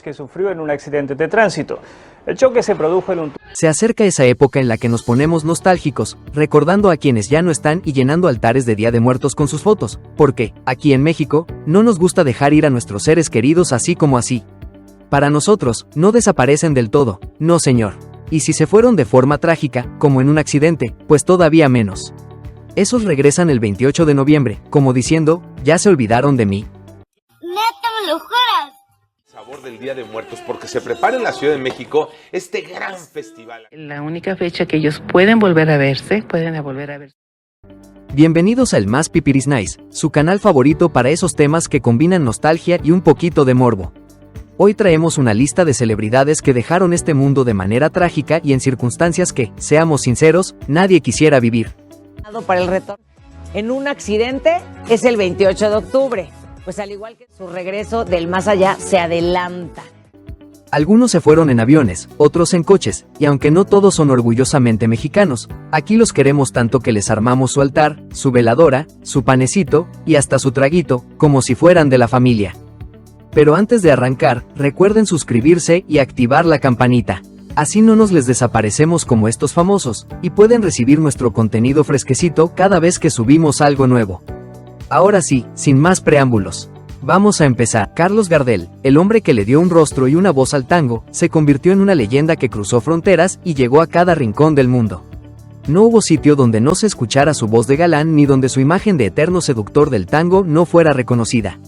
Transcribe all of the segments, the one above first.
que sufrió en un accidente de tránsito. El choque se produjo en un... Se acerca esa época en la que nos ponemos nostálgicos, recordando a quienes ya no están y llenando altares de Día de Muertos con sus fotos, porque, aquí en México, no nos gusta dejar ir a nuestros seres queridos así como así. Para nosotros, no desaparecen del todo, no señor. Y si se fueron de forma trágica, como en un accidente, pues todavía menos. Esos regresan el 28 de noviembre, como diciendo, ¿ya se olvidaron de mí? ¡Neta, me lo juras! Sabor del Día de Muertos, porque se prepara en la Ciudad de México este gran festival. La única fecha que ellos pueden volver a verse, Bienvenidos a El Más Pipiris Nice, su canal favorito para esos temas que combinan nostalgia y un poquito de morbo. Hoy traemos una lista de celebridades que dejaron este mundo de manera trágica y en circunstancias que, seamos sinceros, nadie quisiera vivir. Para el retorno en un accidente es el 28 de octubre, pues al igual que su regreso del más allá se adelanta. Algunos se fueron en aviones, otros en coches, y aunque no todos son orgullosamente mexicanos, aquí los queremos tanto que les armamos su altar, su veladora, su panecito, y hasta su traguito, como si fueran de la familia. Pero antes de arrancar, recuerden suscribirse y activar la campanita. Así no nos les desaparecemos como estos famosos, y pueden recibir nuestro contenido fresquecito cada vez que subimos algo nuevo. Ahora sí, sin más preámbulos. Vamos a empezar. Carlos Gardel, el hombre que le dio un rostro y una voz al tango, se convirtió en una leyenda que cruzó fronteras y llegó a cada rincón del mundo. No hubo sitio donde no se escuchara su voz de galán ni donde su imagen de eterno seductor del tango no fuera reconocida.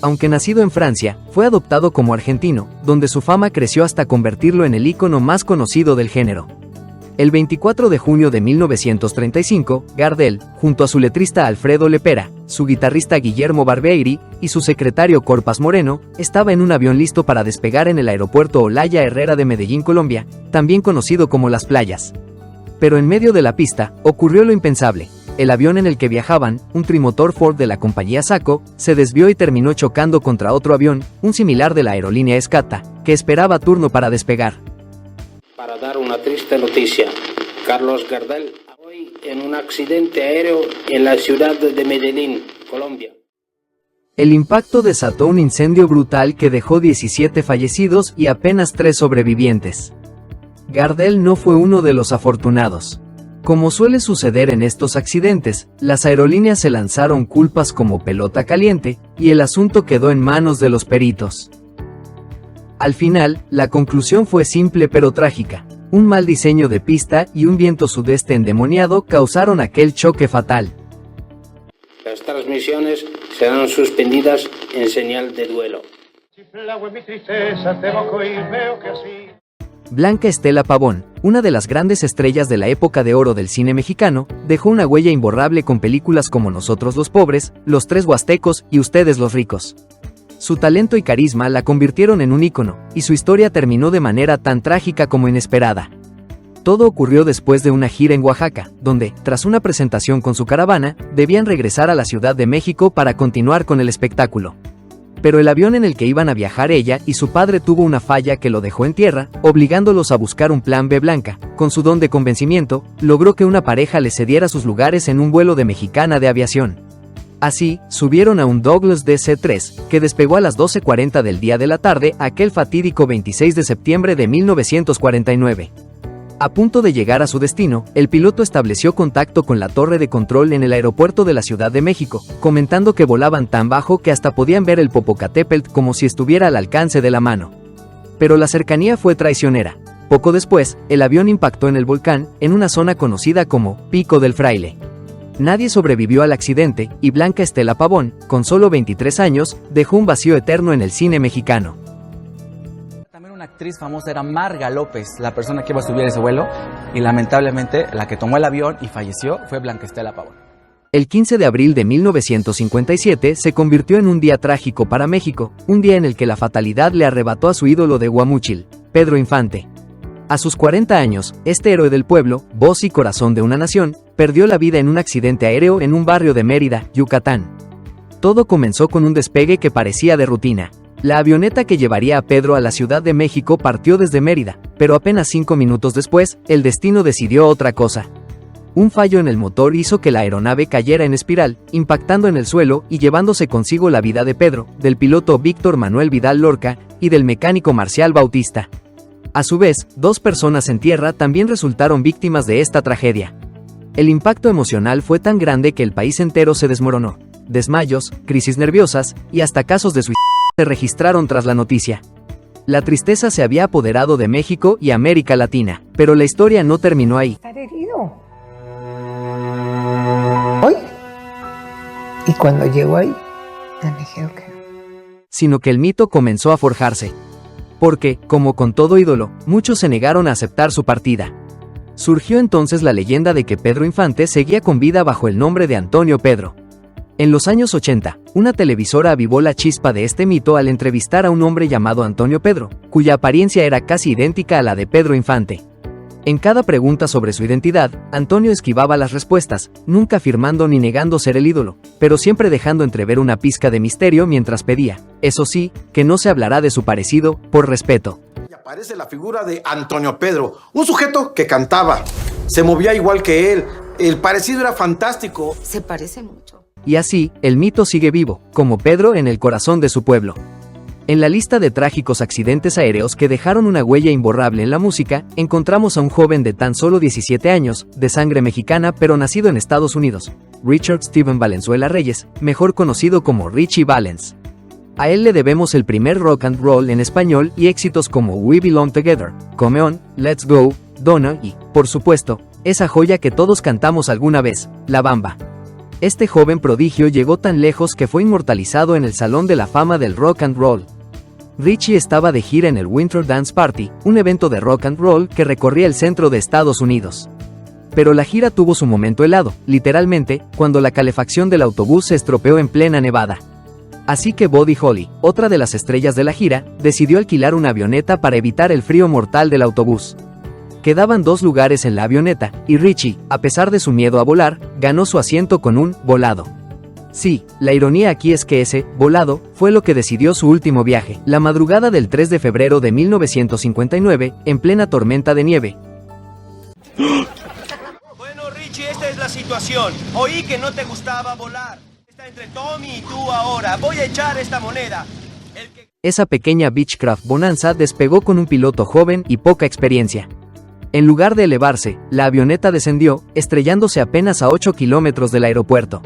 Aunque nacido en Francia, fue adoptado como argentino, donde su fama creció hasta convertirlo en el ícono más conocido del género. El 24 de junio de 1935, Gardel, junto a su letrista Alfredo Lepera, su guitarrista Guillermo Barbieri y su secretario Corpas Moreno, estaba en un avión listo para despegar en el aeropuerto Olaya Herrera de Medellín, Colombia, también conocido como Las Playas. Pero en medio de la pista, ocurrió lo impensable. El avión en el que viajaban, un trimotor Ford de la compañía Saco, se desvió y terminó chocando contra otro avión, un similar de la aerolínea Escata, que esperaba turno para despegar. Para dar una triste noticia, Carlos Gardel hoy en un accidente aéreo en la ciudad de Medellín, Colombia. El impacto desató un incendio brutal que dejó 17 fallecidos y apenas 3 sobrevivientes. Gardel no fue uno de los afortunados. Como suele suceder en estos accidentes, las aerolíneas se lanzaron culpas como pelota caliente, y el asunto quedó en manos de los peritos. Al final, la conclusión fue simple pero trágica. Un mal diseño de pista y un viento sudeste endemoniado causaron aquel choque fatal. Las transmisiones serán suspendidas en señal de duelo. Blanca Estela Pavón, una de las grandes estrellas de la época de oro del cine mexicano, dejó una huella imborrable con películas como Nosotros los Pobres, Los Tres Huastecos y Ustedes los Ricos. Su talento y carisma la convirtieron en un ícono, y su historia terminó de manera tan trágica como inesperada. Todo ocurrió después de una gira en Oaxaca, donde, tras una presentación con su caravana, debían regresar a la Ciudad de México para continuar con el espectáculo. Pero el avión en el que iban a viajar ella y su padre tuvo una falla que lo dejó en tierra, obligándolos a buscar un plan B. Blanca, con su don de convencimiento, logró que una pareja le cediera sus lugares en un vuelo de Mexicana de Aviación. Así, subieron a un Douglas DC-3, que despegó a las 12:40 del día de la tarde aquel fatídico 26 de septiembre de 1949. A punto de llegar a su destino, el piloto estableció contacto con la torre de control en el aeropuerto de la Ciudad de México, comentando que volaban tan bajo que hasta podían ver el Popocatépetl como si estuviera al alcance de la mano. Pero la cercanía fue traicionera. Poco después, el avión impactó en el volcán, en una zona conocida como Pico del Fraile. Nadie sobrevivió al accidente, y Blanca Estela Pavón, con solo 23 años, dejó un vacío eterno en el cine mexicano. Una actriz famosa era Marga López, la persona que iba a subir ese vuelo, y lamentablemente la que tomó el avión y falleció fue Blanca Estela Pavón. El 15 de abril de 1957 se convirtió en un día trágico para México, un día en el que la fatalidad le arrebató a su ídolo de Guamúchil, Pedro Infante. A sus 40 años, este héroe del pueblo, voz y corazón de una nación, perdió la vida en un accidente aéreo en un barrio de Mérida, Yucatán. Todo comenzó con un despegue que parecía de rutina. La avioneta que llevaría a Pedro a la Ciudad de México partió desde Mérida, pero apenas 5 minutos después, el destino decidió otra cosa. Un fallo en el motor hizo que la aeronave cayera en espiral, impactando en el suelo y llevándose consigo la vida de Pedro, del piloto Víctor Manuel Vidal Lorca y del mecánico Marcial Bautista. A su vez, 2 personas en tierra también resultaron víctimas de esta tragedia. El impacto emocional fue tan grande que el país entero se desmoronó. Desmayos, crisis nerviosas y hasta casos de suicidio se registraron tras la noticia. La tristeza se había apoderado de México y América Latina, pero la historia no terminó ahí. Estar herido. Hoy. Y cuando llegó ahí, me dijeron que Sino que el mito comenzó a forjarse. Porque, como con todo ídolo, muchos se negaron a aceptar su partida. Surgió entonces la leyenda de que Pedro Infante seguía con vida bajo el nombre de Antonio Pedro. En los años 80, una televisora avivó la chispa de este mito al entrevistar a un hombre llamado Antonio Pedro, cuya apariencia era casi idéntica a la de Pedro Infante. En cada pregunta sobre su identidad, Antonio esquivaba las respuestas, nunca afirmando ni negando ser el ídolo, pero siempre dejando entrever una pizca de misterio mientras pedía, eso sí, que no se hablará de su parecido, por respeto. Y aparece la figura de Antonio Pedro, un sujeto que cantaba, se movía igual que él, el parecido era fantástico. se parece mucho. Y así, el mito sigue vivo, como Pedro en el corazón de su pueblo. En la lista de trágicos accidentes aéreos que dejaron una huella imborrable en la música, encontramos a un joven de tan solo 17 años, de sangre mexicana pero nacido en Estados Unidos, Richard Steven Valenzuela Reyes, mejor conocido como Richie Valens. A él le debemos el primer rock and roll en español y éxitos como We Belong Together, Come On, Let's Go, Donna y, por supuesto, esa joya que todos cantamos alguna vez, La Bamba. Este joven prodigio llegó tan lejos que fue inmortalizado en el Salón de la Fama del Rock and Roll. Richie estaba de gira en el Winter Dance Party, un evento de rock and roll que recorría el centro de Estados Unidos. Pero la gira tuvo su momento helado, literalmente, cuando la calefacción del autobús se estropeó en plena nevada. Así que Buddy Holly, otra de las estrellas de la gira, decidió alquilar una avioneta para evitar el frío mortal del autobús. Quedaban 2 lugares en la avioneta, y Richie, a pesar de su miedo a volar, ganó su asiento con un volado. Sí, la ironía aquí es que ese volado fue lo que decidió su último viaje, la madrugada del 3 de febrero de 1959, en plena tormenta de nieve. Bueno, Richie, esta es la situación. Oí que no te gustaba volar. Está entre Tommy y tú ahora. Voy a echar esta moneda. Esa pequeña Beechcraft bonanza despegó con un piloto joven y poca experiencia. En lugar de elevarse, la avioneta descendió, estrellándose apenas a 8 kilómetros del aeropuerto.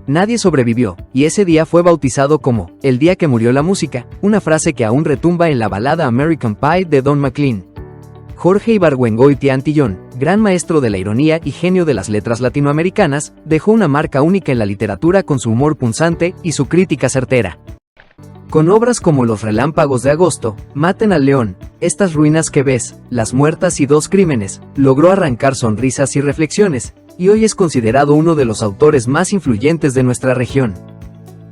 Nadie sobrevivió, y ese día fue bautizado como el día que murió la música, una frase que aún retumba en la balada American Pie de Don McLean. Jorge Ibargüengoitia Antillón, gran maestro de la ironía y genio de las letras latinoamericanas, dejó una marca única en la literatura con su humor punzante y su crítica certera. Con obras como Los relámpagos de agosto, Maten al león, Estas ruinas que ves, Las muertas y 2 crímenes, logró arrancar sonrisas y reflexiones, y hoy es considerado uno de los autores más influyentes de nuestra región.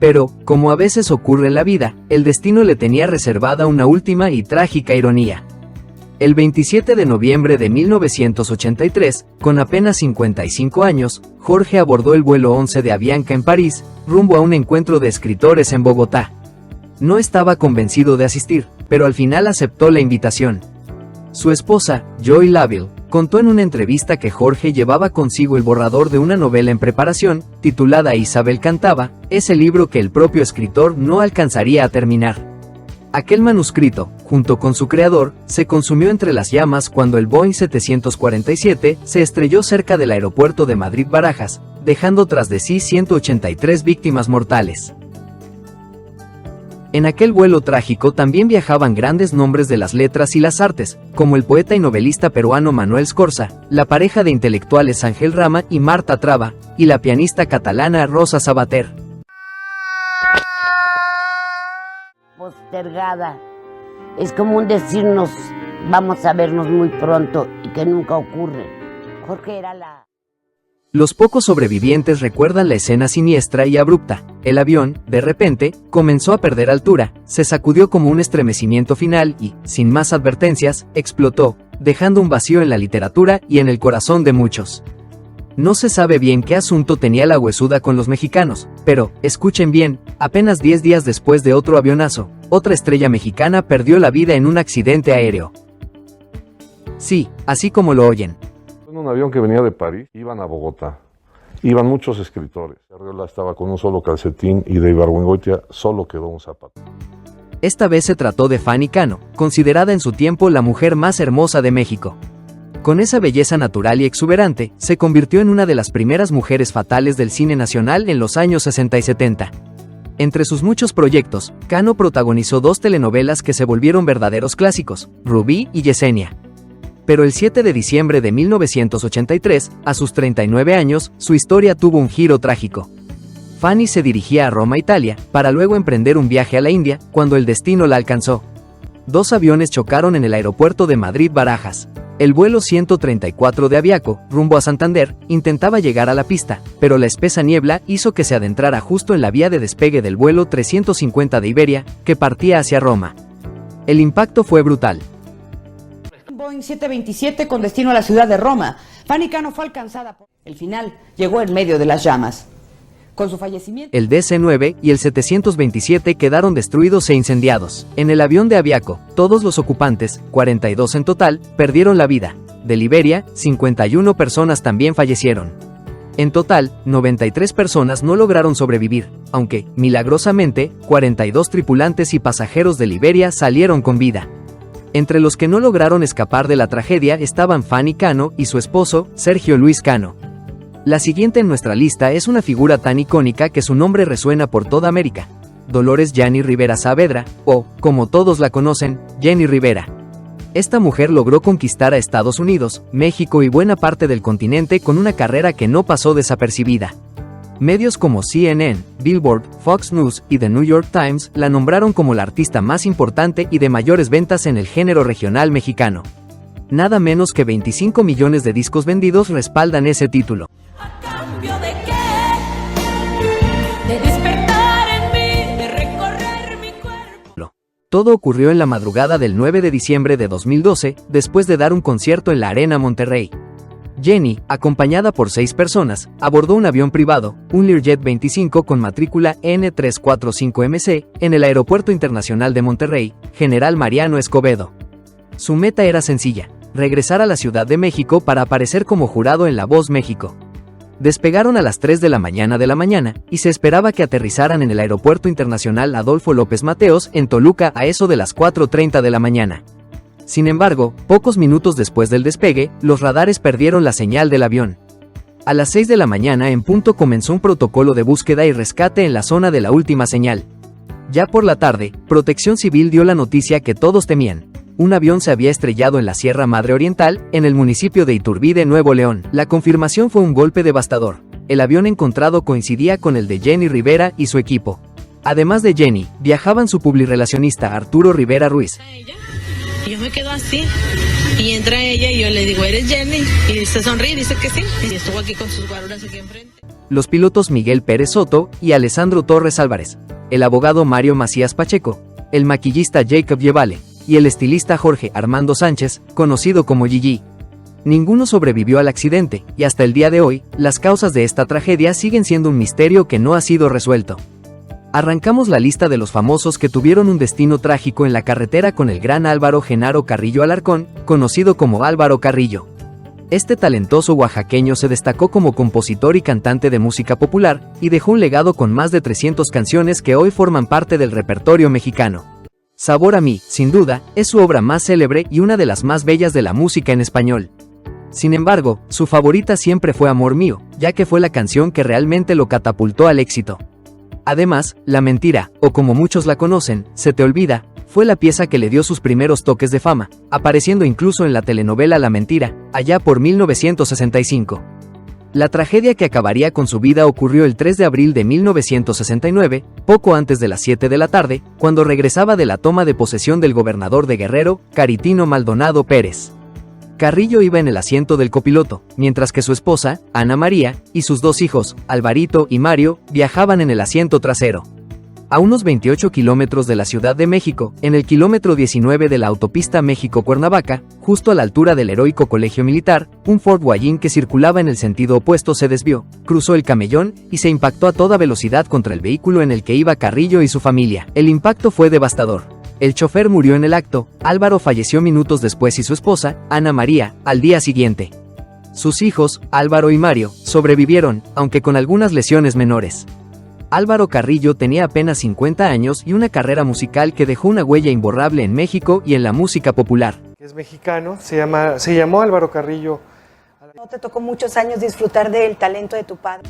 Pero, como a veces ocurre en la vida, el destino le tenía reservada una última y trágica ironía. El 27 de noviembre de 1983, con apenas 55 años, Jorge abordó el vuelo 11 de Avianca en París, rumbo a un encuentro de escritores en Bogotá. No estaba convencido de asistir, pero al final aceptó la invitación. Su esposa, Joy Laville, contó en una entrevista que Jorge llevaba consigo el borrador de una novela en preparación, titulada Isabel cantaba, ese libro que el propio escritor no alcanzaría a terminar. Aquel manuscrito, junto con su creador, se consumió entre las llamas cuando el Boeing 747 se estrelló cerca del aeropuerto de Madrid-Barajas, dejando tras de sí 183 víctimas mortales. En aquel vuelo trágico también viajaban grandes nombres de las letras y las artes, como el poeta y novelista peruano Manuel Scorza, la pareja de intelectuales Ángel Rama y Marta Traba, y la pianista catalana Rosa Sabater. Postergada. Es común decirnos, vamos a vernos muy pronto, y que nunca ocurre. Jorge era la... Los pocos sobrevivientes recuerdan la escena siniestra y abrupta. El avión, de repente, comenzó a perder altura, se sacudió como un estremecimiento final y, sin más advertencias, explotó, dejando un vacío en la literatura y en el corazón de muchos. No se sabe bien qué asunto tenía la huesuda con los mexicanos, pero, escuchen bien, apenas 10 días después de otro avionazo, otra estrella mexicana perdió la vida en un accidente aéreo. Sí, así como lo oyen. un avión que venía de París, iban a Bogotá. Iban muchos escritores. Arriola estaba con un solo calcetín y de Ibargüengoitia solo quedó un zapato. Esta vez se trató de Fanny Cano, considerada en su tiempo la mujer más hermosa de México. Con esa belleza natural y exuberante, se convirtió en una de las primeras mujeres fatales del cine nacional en los años 60 y 70. Entre sus muchos proyectos, Cano protagonizó 2 telenovelas que se volvieron verdaderos clásicos, Rubí y Yesenia. Pero el 7 de diciembre de 1983, a sus 39 años, su historia tuvo un giro trágico. Fanny se dirigía a Roma, Italia, para luego emprender un viaje a la India, cuando el destino la alcanzó. 2 aviones chocaron en el aeropuerto de Madrid-Barajas. El vuelo 134 de Aviaco, rumbo a Santander, intentaba llegar a la pista, pero la espesa niebla hizo que se adentrara justo en la vía de despegue del vuelo 350 de Iberia, que partía hacia Roma. El impacto fue brutal. Boeing 727 con destino a la ciudad de Roma. Fanny Cano fue alcanzada por... El final llegó en medio de las llamas. Con su fallecimiento... El DC-9 y el 727 quedaron destruidos e incendiados. En el avión de Aviaco, todos los ocupantes, 42 en total, perdieron la vida. De Liberia, 51 personas también fallecieron. En total, 93 personas no lograron sobrevivir, aunque, milagrosamente, 42 tripulantes y pasajeros de Liberia salieron con vida. Entre los que no lograron escapar de la tragedia estaban Fanny Cano y su esposo, Sergio Luis Cano. La siguiente en nuestra lista es una figura tan icónica que su nombre resuena por toda América. Dolores Jenny Rivera Saavedra, o, como todos la conocen, Jenny Rivera. Esta mujer logró conquistar a Estados Unidos, México y buena parte del continente con una carrera que no pasó desapercibida. Medios como CNN, Billboard, Fox News y The New York Times la nombraron como la artista más importante y de mayores ventas en el género regional mexicano. Nada menos que 25 millones de discos vendidos respaldan ese título. Todo ocurrió en la madrugada del 9 de diciembre de 2012, después de dar un concierto en la Arena Monterrey. Jenny, acompañada por 6 personas, abordó un avión privado, un Learjet 25 con matrícula N345MC, en el Aeropuerto Internacional de Monterrey, General Mariano Escobedo. Su meta era sencilla: regresar a la Ciudad de México para aparecer como jurado en La Voz México. Despegaron a las 3 de la mañana y se esperaba que aterrizaran en el Aeropuerto Internacional Adolfo López Mateos en Toluca a eso de las 4:30 de la mañana. Sin embargo, pocos minutos después del despegue, los radares perdieron la señal del avión. A las 6 de la mañana en punto comenzó un protocolo de búsqueda y rescate en la zona de la última señal. Ya por la tarde, Protección Civil dio la noticia que todos temían. Un avión se había estrellado en la Sierra Madre Oriental, en el municipio de Iturbide, Nuevo León. La confirmación fue un golpe devastador. El avión encontrado coincidía con el de Jenny Rivera y su equipo. Además de Jenny, viajaban su publirelacionista Arturo Rivera Ruiz. Y yo me quedo así, y entra ella y yo le digo, ¿eres Jenny? Y se sonríe y dice que sí. Y estuvo aquí con sus guaruras aquí enfrente. Los pilotos Miguel Pérez Soto y Alessandro Torres Álvarez, el abogado Mario Macías Pacheco, el maquillista Jacob Yevale y el estilista Jorge Armando Sánchez, conocido como Gigi. Ninguno sobrevivió al accidente, y hasta el día de hoy, las causas de esta tragedia siguen siendo un misterio que no ha sido resuelto. Arrancamos la lista de los famosos que tuvieron un destino trágico en la carretera con el gran Álvaro Genaro Carrillo Alarcón, conocido como Álvaro Carrillo. Este talentoso oaxaqueño se destacó como compositor y cantante de música popular, y dejó un legado con más de 300 canciones que hoy forman parte del repertorio mexicano. Sabor a mí, sin duda, es su obra más célebre y una de las más bellas de la música en español. Sin embargo, su favorita siempre fue Amor Mío, ya que fue la canción que realmente lo catapultó al éxito. Además, La Mentira, o como muchos la conocen, Se te olvida, fue la pieza que le dio sus primeros toques de fama, apareciendo incluso en la telenovela La Mentira, allá por 1965. La tragedia que acabaría con su vida ocurrió el 3 de abril de 1969, poco antes de las 7 de la tarde, cuando regresaba de la toma de posesión del gobernador de Guerrero, Caritino Maldonado Pérez. Carrillo iba en el asiento del copiloto, mientras que su esposa, Ana María, y sus 2 hijos, Alvarito y Mario, viajaban en el asiento trasero. A unos 28 kilómetros de la Ciudad de México, en el kilómetro 19 de la autopista México-Cuernavaca, justo a la altura del heroico Colegio Militar, un Ford Wallin que circulaba en el sentido opuesto se desvió, cruzó el camellón y se impactó a toda velocidad contra el vehículo en el que iba Carrillo y su familia. El impacto fue devastador. El chofer murió en el acto, Álvaro falleció minutos después y su esposa, Ana María, al día siguiente. Sus hijos, Álvaro y Mario, sobrevivieron, aunque con algunas lesiones menores. Álvaro Carrillo tenía apenas 50 años y una carrera musical que dejó una huella imborrable en México y en la música popular. Es mexicano, se llamó Álvaro Carrillo. ¿No te tocó muchos años disfrutar del talento de tu padre?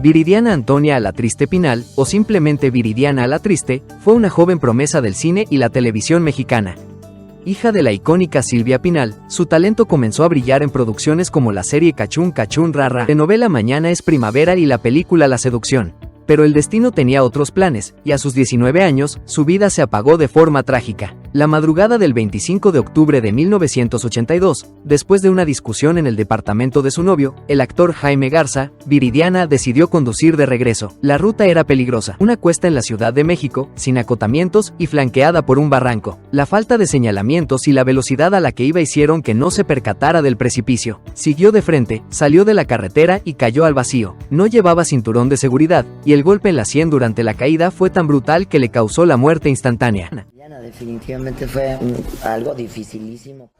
Viridiana Antonia Alatriste Pinal, o simplemente Viridiana Alatriste, fue una joven promesa del cine y la televisión mexicana. Hija de la icónica Silvia Pinal, su talento comenzó a brillar en producciones como la serie Cachún Cachún Ra Ra, la telenovela Mañana es Primavera y la película La Seducción. Pero el destino tenía otros planes, y a sus 19 años, su vida se apagó de forma trágica. La madrugada del 25 de octubre de 1982, después de una discusión en el departamento de su novio, el actor Jaime Garza, Viridiana decidió conducir de regreso. La ruta era peligrosa, una cuesta en la Ciudad de México, sin acotamientos y flanqueada por un barranco. La falta de señalamientos y la velocidad a la que iba hicieron que no se percatara del precipicio. Siguió de frente, salió de la carretera y cayó al vacío. No llevaba cinturón de seguridad, y el golpe en la sien durante la caída fue tan brutal que le causó la muerte instantánea. Definitivamente fue algo dificilísimo.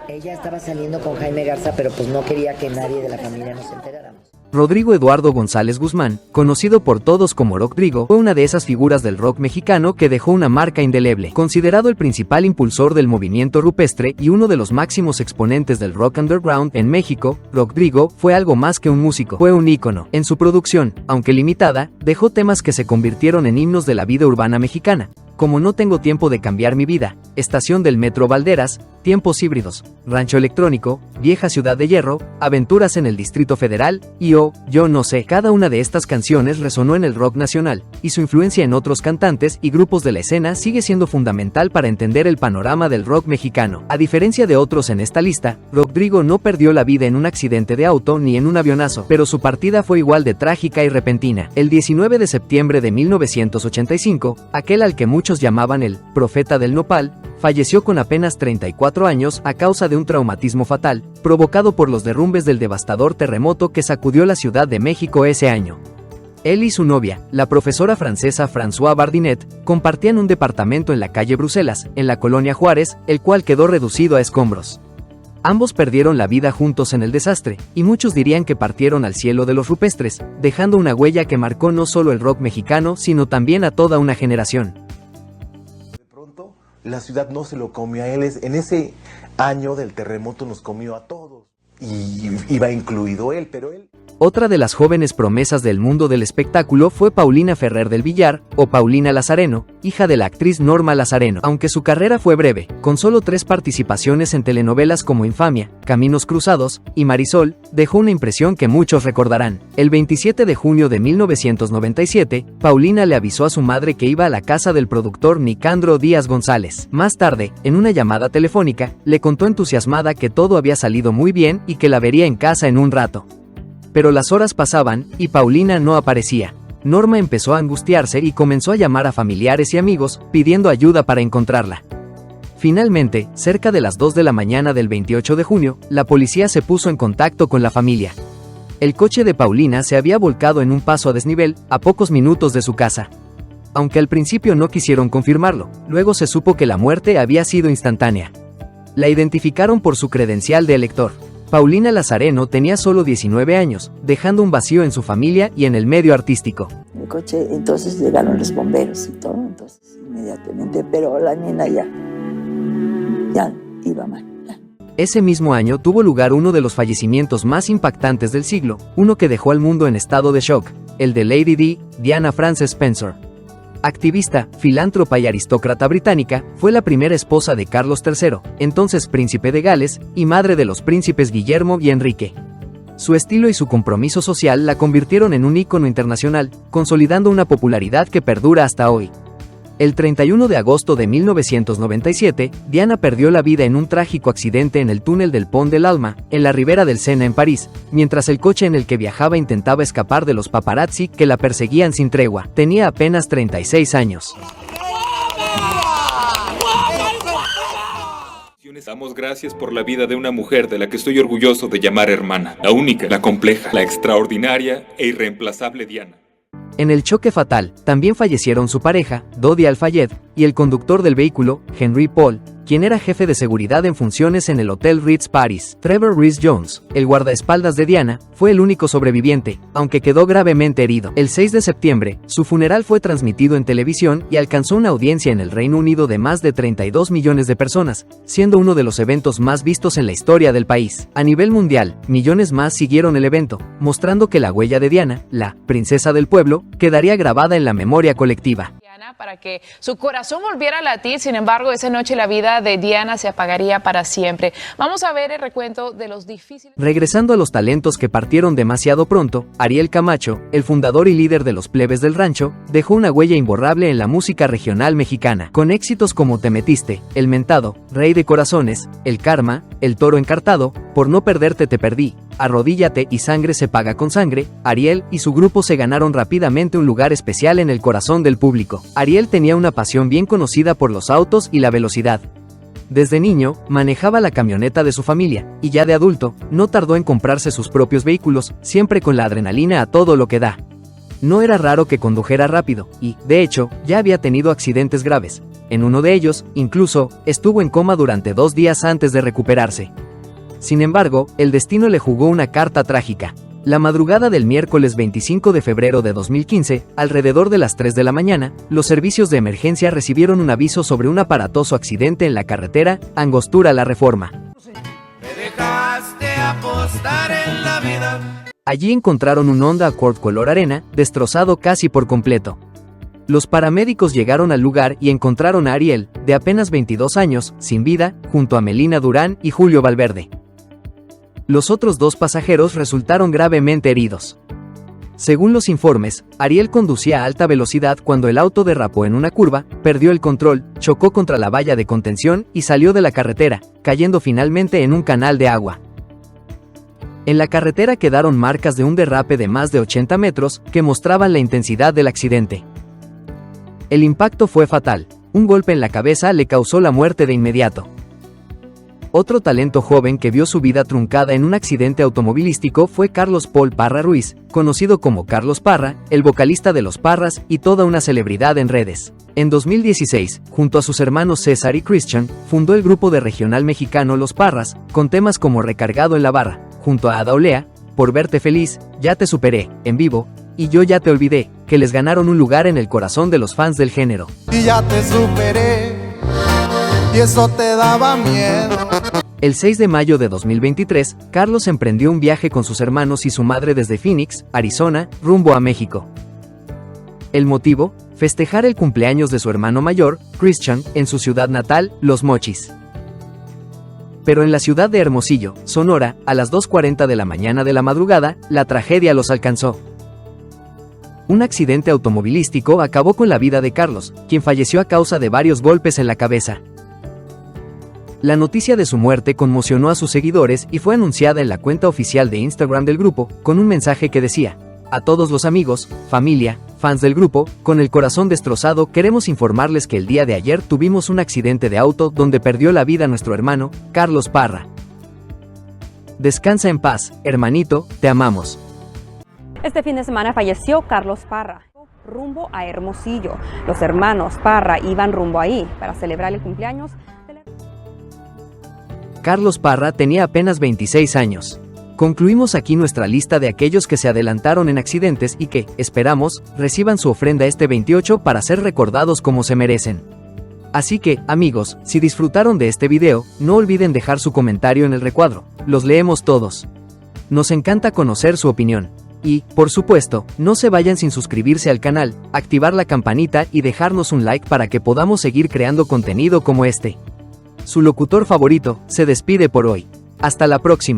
Ella estaba saliendo con Jaime Garza, pero pues no quería que nadie de la familia nos enteráramos. Rodrigo Eduardo González Guzmán, conocido por todos como Rodrigo, fue una de esas figuras del rock mexicano que dejó una marca indeleble. Considerado el principal impulsor del movimiento rupestre y uno de los máximos exponentes del rock underground en México, Rodrigo fue algo más que un músico, fue un ícono. En su producción, aunque limitada, dejó temas que se convirtieron en himnos de la vida urbana mexicana, como No tengo tiempo de cambiar mi vida, Estación del Metro Valderas, Tiempos híbridos, Rancho electrónico, Vieja Ciudad de Hierro, Aventuras en el Distrito Federal y Yo no sé. Cada una de estas canciones resonó en el rock nacional, y su influencia en otros cantantes y grupos de la escena sigue siendo fundamental para entender el panorama del rock mexicano. A diferencia de otros en esta lista, Rodrigo no perdió la vida en un accidente de auto ni en un avionazo, pero su partida fue igual de trágica y repentina. El 19 de septiembre de 1985, aquel al que muchos llamaban el profeta del nopal, falleció con apenas 34 años a causa de un traumatismo fatal, provocado por los derrumbes del devastador terremoto que sacudió la Ciudad de México ese año. Él y su novia, la profesora francesa Françoise Bardinet, compartían un departamento en la calle Bruselas, en la colonia Juárez, el cual quedó reducido a escombros. Ambos perdieron la vida juntos en el desastre, y muchos dirían que partieron al cielo de los rupestres, dejando una huella que marcó no solo el rock mexicano, sino también a toda una generación. La ciudad no se lo comió a él, en ese año del terremoto nos comió a todos, y iba incluido él, pero él... Otra de las jóvenes promesas del mundo del espectáculo fue Paulina Ferrer del Villar, o Paulina Lazareno, hija de la actriz Norma Lazareno. Aunque su carrera fue breve, con solo 3 participaciones en telenovelas como Infamia, Caminos Cruzados y Marisol, dejó una impresión que muchos recordarán. El 27 de junio de 1997, Paulina le avisó a su madre que iba a la casa del productor Nicandro Díaz González. Más tarde, en una llamada telefónica, le contó entusiasmada que todo había salido muy bien y que la vería en casa en un rato. Pero las horas pasaban, y Paulina no aparecía. Norma empezó a angustiarse y comenzó a llamar a familiares y amigos, pidiendo ayuda para encontrarla. Finalmente, cerca de las 2 de la mañana del 28 de junio, la policía se puso en contacto con la familia. El coche de Paulina se había volcado en un paso a desnivel, a pocos minutos de su casa. Aunque al principio no quisieron confirmarlo, luego se supo que la muerte había sido instantánea. La identificaron por su credencial de elector. Paulina Lazareno tenía solo 19 años, dejando un vacío en su familia y en el medio artístico. El coche, entonces llegaron los bomberos y todo, entonces inmediatamente, pero la nena ya iba mal. Ese mismo año tuvo lugar uno de los fallecimientos más impactantes del siglo, uno que dejó al mundo en estado de shock, el de Lady Di, Diana Frances Spencer. Activista, filántropa y aristócrata británica, fue la primera esposa de Carlos III, entonces príncipe de Gales, y madre de los príncipes Guillermo y Enrique. Su estilo y su compromiso social la convirtieron en un ícono internacional, consolidando una popularidad que perdura hasta hoy. El 31 de agosto de 1997, Diana perdió la vida en un trágico accidente en el túnel del Pont de l'Alma, en la ribera del Sena en París, mientras el coche en el que viajaba intentaba escapar de los paparazzi que la perseguían sin tregua. Tenía apenas 36 años. Damos gracias por la vida de una mujer de la que estoy orgulloso de llamar hermana, la única, la compleja, la extraordinaria e irreemplazable Diana. En el choque fatal, también fallecieron su pareja, Dodi Al-Fayed, y el conductor del vehículo, Henry Paul, quien era jefe de seguridad en funciones en el Hotel Ritz Paris. Trevor Rhys-Jones, el guardaespaldas de Diana, fue el único sobreviviente, aunque quedó gravemente herido. El 6 de septiembre, su funeral fue transmitido en televisión y alcanzó una audiencia en el Reino Unido de más de 32 millones de personas, siendo uno de los eventos más vistos en la historia del país. A nivel mundial, millones más siguieron el evento, mostrando que la huella de Diana, la princesa del pueblo, quedaría grabada en la memoria colectiva. Para que su corazón volviera a latir. Sin embargo, esa noche la vida de Diana se apagaría para siempre. Vamos a ver el recuento de los difíciles... Regresando a los talentos que partieron demasiado pronto, Ariel Camacho, el fundador y líder de los Plebes del Rancho, dejó una huella imborrable en la música regional mexicana, con éxitos como Te Metiste, El Mentado, Rey de Corazones, El Karma, El Toro Encartado, Por no perderte te perdí, Arrodíllate y Sangre se paga con sangre. Ariel y su grupo se ganaron rápidamente un lugar especial en el corazón del público. Ariel tenía una pasión bien conocida por los autos y la velocidad. Desde niño, manejaba la camioneta de su familia, y ya de adulto, no tardó en comprarse sus propios vehículos, siempre con la adrenalina a todo lo que da. No era raro que condujera rápido, y, de hecho, ya había tenido accidentes graves. En uno de ellos, incluso, estuvo en coma durante 2 días antes de recuperarse. Sin embargo, el destino le jugó una carta trágica. La madrugada del miércoles 25 de febrero de 2015, alrededor de las 3 de la mañana, los servicios de emergencia recibieron un aviso sobre un aparatoso accidente en la carretera Angostura-La Reforma. Me dejaste apostar en la vida. Allí encontraron un Honda Accord color arena, destrozado casi por completo. Los paramédicos llegaron al lugar y encontraron a Ariel, de apenas 22 años, sin vida, junto a Melina Durán y Julio Valverde. Los otros 2 pasajeros resultaron gravemente heridos. Según los informes, Ariel conducía a alta velocidad cuando el auto derrapó en una curva, perdió el control, chocó contra la valla de contención y salió de la carretera, cayendo finalmente en un canal de agua. En la carretera quedaron marcas de un derrape de más de 80 metros que mostraban la intensidad del accidente. El impacto fue fatal. Un golpe en la cabeza le causó la muerte de inmediato. Otro talento joven que vio su vida truncada en un accidente automovilístico fue Carlos Paul Parra Ruiz, conocido como Carlos Parra, el vocalista de Los Parras y toda una celebridad en redes. En 2016, junto a sus hermanos César y Christian, fundó el grupo de regional mexicano Los Parras, con temas como Recargado en la Barra, junto a Ada Olea, Por Verte Feliz, Ya Te Superé, En Vivo, y Yo Ya Te Olvidé, que les ganaron un lugar en el corazón de los fans del género. Y ya te superé, y eso te daba miedo. El 6 de mayo de 2023, Carlos emprendió un viaje con sus hermanos y su madre desde Phoenix, Arizona, rumbo a México. El motivo, festejar el cumpleaños de su hermano mayor, Christian, en su ciudad natal, Los Mochis. Pero en la ciudad de Hermosillo, Sonora, a las 2:40 de la mañana de la madrugada, la tragedia los alcanzó. Un accidente automovilístico acabó con la vida de Carlos, quien falleció a causa de varios golpes en la cabeza. La noticia de su muerte conmocionó a sus seguidores y fue anunciada en la cuenta oficial de Instagram del grupo, con un mensaje que decía: a todos los amigos, familia, fans del grupo, con el corazón destrozado queremos informarles que el día de ayer tuvimos un accidente de auto donde perdió la vida nuestro hermano, Carlos Parra. Descansa en paz, hermanito, te amamos. Este fin de semana falleció Carlos Parra, rumbo a Hermosillo. Los hermanos Parra iban rumbo ahí para celebrar el cumpleaños. Carlos Parra tenía apenas 26 años. Concluimos aquí nuestra lista de aquellos que se adelantaron en accidentes y que, esperamos, reciban su ofrenda este 28 para ser recordados como se merecen. Así que, amigos, si disfrutaron de este video, no olviden dejar su comentario en el recuadro. Los leemos todos. Nos encanta conocer su opinión. Y, por supuesto, no se vayan sin suscribirse al canal, activar la campanita y dejarnos un like para que podamos seguir creando contenido como este. Su locutor favorito se despide por hoy. Hasta la próxima.